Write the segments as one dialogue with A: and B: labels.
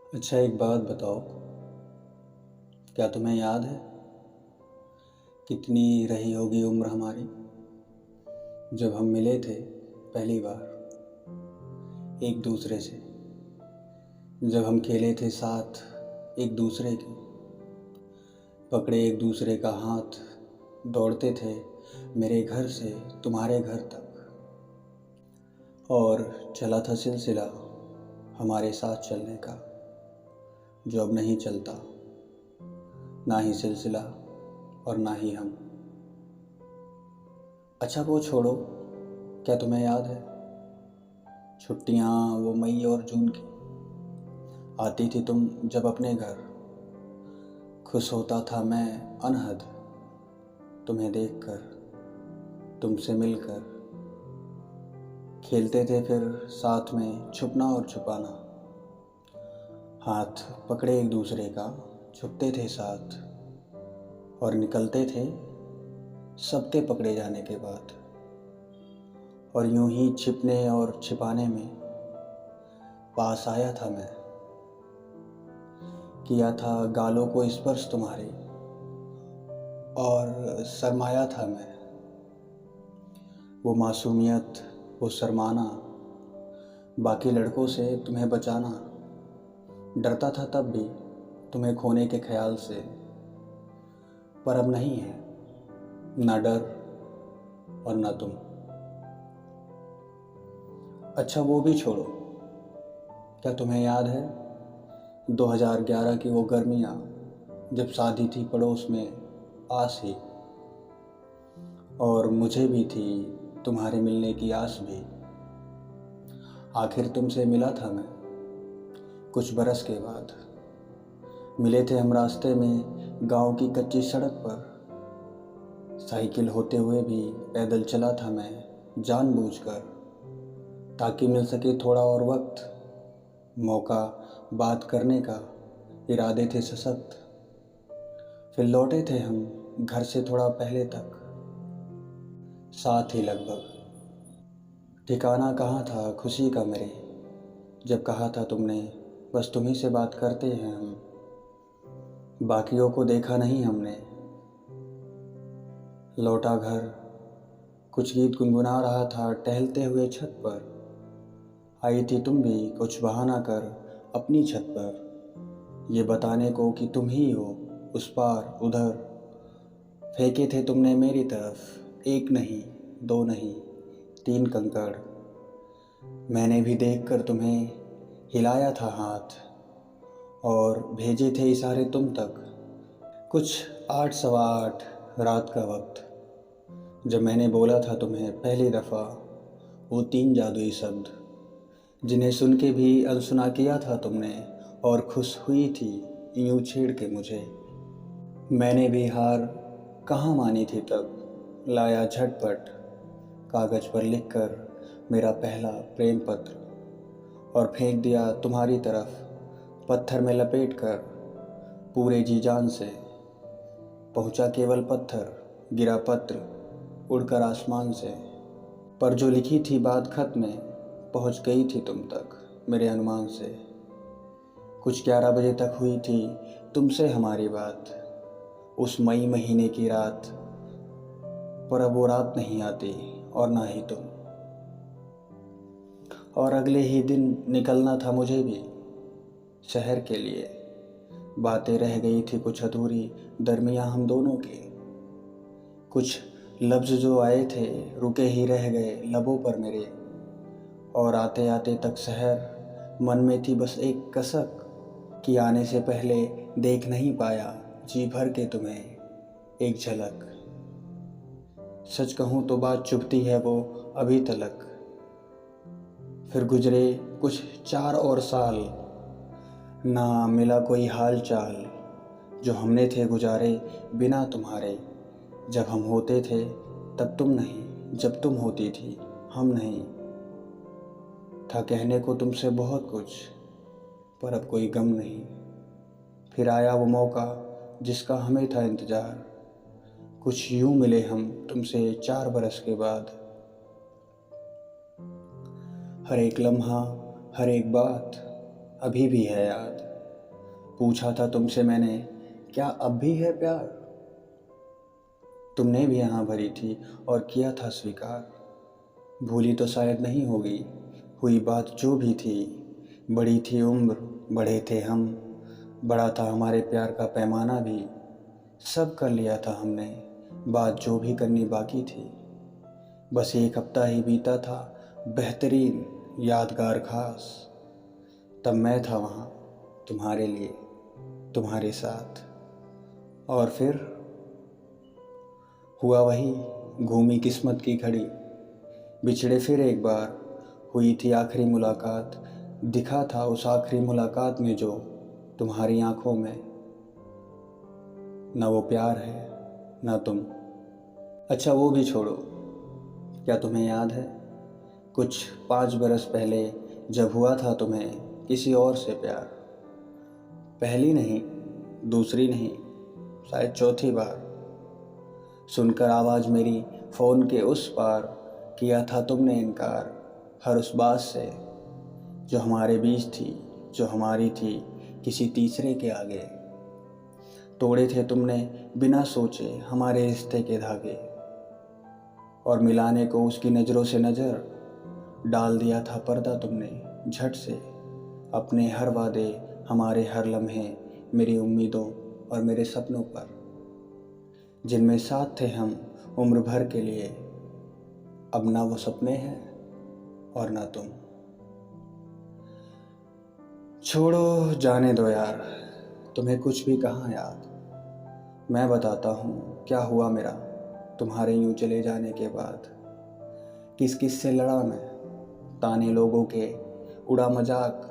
A: अच्छा, एक बात बताओ, क्या तुम्हें याद है कितनी रही होगी उम्र हमारी जब हम मिले थे पहली बार एक दूसरे से। जब हम खेले थे साथ एक दूसरे के, पकड़े एक दूसरे का हाथ, दौड़ते थे मेरे घर से तुम्हारे घर तक। और चला था सिलसिला हमारे साथ चलने का, जो अब नहीं चलता, ना ही सिलसिला और ना ही हम। अच्छा वो छोड़ो, क्या तुम्हें याद है छुट्टियाँ वो मई और जून की? आती थी तुम जब अपने घर, खुश होता था मैं अनहद तुम्हें देखकर, तुमसे मिलकर। खेलते थे फिर साथ में छुपना और छुपाना, हाथ पकड़े एक दूसरे का छुपते थे साथ, और निकलते थे सबके पकड़े जाने के बाद। और यूं ही छिपने और छिपाने में पास आया था मैं, किया था गालों को स्पर्श तुम्हारे, और शर्माया था मैं। वो मासूमियत, वो शर्माना, बाकी लड़कों से तुम्हें बचाना, डरता था तब भी तुम्हें खोने के ख्याल से। पर अब नहीं है ना डर और ना तुम। अच्छा वो भी छोड़ो, क्या तुम्हें याद है 2011 की वो गर्मियाँ, जब शादी थी पड़ोस में आस ही, और मुझे भी थी तुम्हारे मिलने की आस भी। आखिर तुमसे मिला था मैं कुछ बरस के बाद। मिले थे हम रास्ते में गांव की कच्ची सड़क पर, साइकिल होते हुए भी पैदल चला था मैं जानबूझकर, ताकि मिल सके थोड़ा और वक्त, मौका बात करने का। इरादे थे सशक्त, फिर लौटे थे हम घर से थोड़ा पहले तक, साथ ही लगभग। ठिकाना कहाँ था खुशी का मेरे, जब कहा था तुमने बस तुम्ही से बात करते हैं हम, बाकियों को देखा नहीं हमने। लौटा घर, कुछ गीत गुनगुना रहा था टहलते हुए छत पर। आई थी तुम भी कुछ बहाना कर अपनी छत पर, ये बताने को कि तुम ही हो उस पार उधर। फेंके थे तुमने मेरी तरफ एक नहीं, दो नहीं, तीन कंकड़। मैंने भी देखकर तुम्हें हिलाया था हाथ, और भेजे थे इशारे तुम तक। कुछ 8 सवा 8 रात का वक्त, जब मैंने बोला था तुम्हें पहली दफ़ा वो 3 जादुई शब्द, जिन्हें सुन के भी अनसुना किया था तुमने, और खुश हुई थी यूं छेड़ के मुझे। मैंने भी हार कहाँ मानी थी तब, लाया झटपट कागज़ पर लिखकर मेरा पहला प्रेम पत्र, और फेंक दिया तुम्हारी तरफ पत्थर में लपेट कर पूरे जी जान से। पहुँचा केवल पत्थर, गिरा पत्र उड़कर आसमान से, पर जो लिखी थी बात खत में पहुँच गई थी तुम तक मेरे अनुमान से। कुछ 11 बजे तक हुई थी तुमसे हमारी बात उस मई महीने की रात, पर अब वो रात नहीं आती और ना ही तुम। और अगले ही दिन निकलना था मुझे भी शहर के लिए। बातें रह गई थी कुछ अधूरी दरमियाँ हम दोनों की, कुछ लफ्ज़ जो आए थे रुके ही रह गए लबों पर मेरे। और आते आते तक शहर मन में थी बस एक कसक, कि आने से पहले देख नहीं पाया जी भर के तुम्हें एक झलक। सच कहूँ तो बात चुभती है वो अभी तलक। फिर गुजरे कुछ 4 और साल, ना मिला कोई हाल चाल जो हमने थे गुजारे बिना तुम्हारे। जब हम होते थे तब तुम नहीं, जब तुम होती थी हम नहीं। था कहने को तुमसे बहुत कुछ, पर अब कोई गम नहीं। फिर आया वो मौका जिसका हमें था इंतज़ार, कुछ यूं मिले हम तुमसे 4 बरस के बाद। हर एक लम्हा, हर एक बात अभी भी है याद, पूछा था तुमसे मैंने, क्या अब भी है प्यार? तुमने भी यहाँ भरी थी और किया था स्वीकार। भूली तो शायद नहीं होगी हुई बात जो भी थी। बड़ी थी उम्र, बड़े थे हम, बड़ा था हमारे प्यार का पैमाना भी। सब कर लिया था हमने, बात जो भी करनी बाकी थी। बस एक हफ्ता ही बीता था, बेहतरीन, यादगार, खास। तब मैं था वहाँ तुम्हारे लिए, तुम्हारे साथ। और फिर हुआ वही, घूमी किस्मत की घड़ी, बिछड़े फिर एक बार। हुई थी आखिरी मुलाकात, दिखा था उस आखिरी मुलाकात में जो तुम्हारी आंखों में न वो प्यार है न तुम। अच्छा वो भी छोड़ो, क्या तुम्हें याद है कुछ 5 बरस पहले जब हुआ था तुम्हें किसी और से प्यार? पहली नहीं, दूसरी नहीं, शायद चौथी बार। सुनकर आवाज़ मेरी फ़ोन के उस पार, किया था तुमने इनकार हर उस बात से जो हमारे बीच थी, जो हमारी थी किसी तीसरे के आगे। तोड़े थे तुमने बिना सोचे हमारे रिश्ते के धागे, और मिलाने को उसकी नज़रों से नज़र डाल दिया था पर्दा तुमने झट से। अपने हर वादे, हमारे हर लम्हे, मेरी उम्मीदों और मेरे सपनों पर, जिनमें साथ थे हम उम्र भर के लिए। अब ना वो सपने हैं और ना तुम। छोड़ो जाने दो यार, तुम्हें कुछ भी कहाँ याद। मैं बताता हूँ क्या हुआ मेरा तुम्हारे यूं चले जाने के बाद। किस किस से लड़ा मैं, ताने लोगों के, उड़ा मजाक,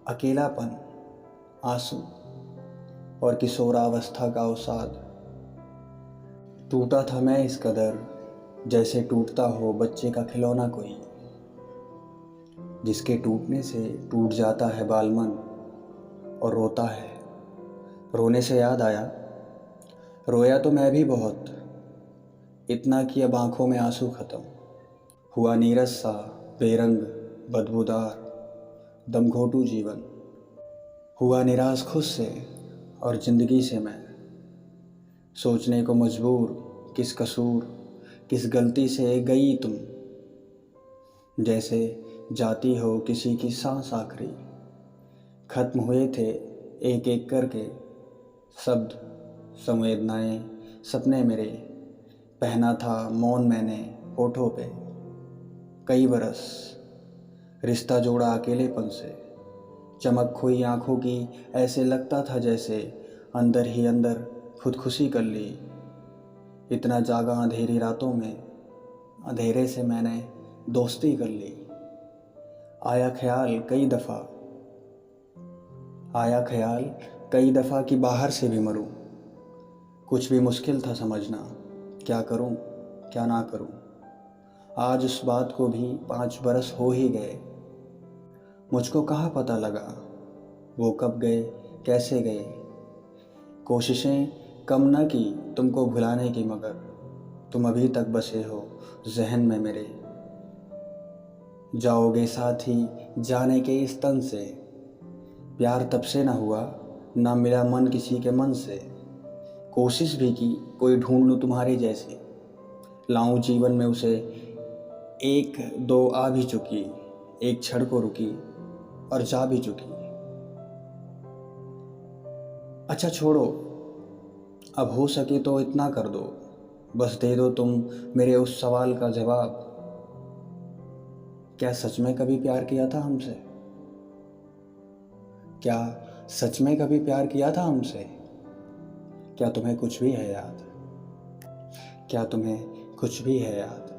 A: अकेलापन, आंसू और किशोरावस्था का अवसाद। टूटा था मैं इस कदर जैसे टूटता हो बच्चे का खिलौना कोई, जिसके टूटने से टूट जाता है बालमन और रोता है। रोने से याद आया, रोया तो मैं भी बहुत, इतना कि अब आंखों में आंसू ख़त्म। हुआ नीरस सा, बेरंग, बदबूदार, दमघोटू जीवन। हुआ निराश खुद से और ज़िंदगी से मैं, सोचने को मजबूर किस कसूर, किस गलती से गई तुम। जैसे जाती हो किसी की सांस आखिरी। ख़त्म हुए थे एक एक करके शब्द, संवेदनाएं, सपने मेरे। पहना था मौन मैंने होठों पे। कई बरस रिश्ता जोड़ा अकेलेपन से। चमक खोई आंखों की, ऐसे लगता था जैसे अंदर ही अंदर खुदकुशी कर ली। इतना जागा अंधेरी रातों में, अंधेरे से मैंने दोस्ती कर ली। आया ख्याल कई दफ़ा, आया ख्याल कई दफ़ा कि बाहर से भी मरूं। कुछ भी मुश्किल था समझना, क्या करूं क्या ना करूं। आज उस बात को भी 5 बरस हो ही गए। मुझको कहाँ पता लगा वो कब गए, कैसे गए। कोशिशें कम न की तुमको भुलाने की, मगर तुम अभी तक बसे हो जहन में मेरे। जाओगे साथ ही जाने के इस तन से। प्यार तब से न हुआ, ना मिला मन किसी के मन से। कोशिश भी की कोई ढूंढ लूँ तुम्हारे जैसे, लाऊं जीवन में उसे। एक दो आ भी चुकी, एक क्षण को रुकी और जा भी चुकी। अच्छा छोड़ो, अब हो सके तो इतना कर दो, बस दे दो तुम मेरे उस सवाल का जवाब। क्या सच में कभी प्यार किया था हमसे? क्या सच में कभी प्यार किया था हमसे? क्या तुम्हें कुछ भी है याद? क्या तुम्हें कुछ भी है याद?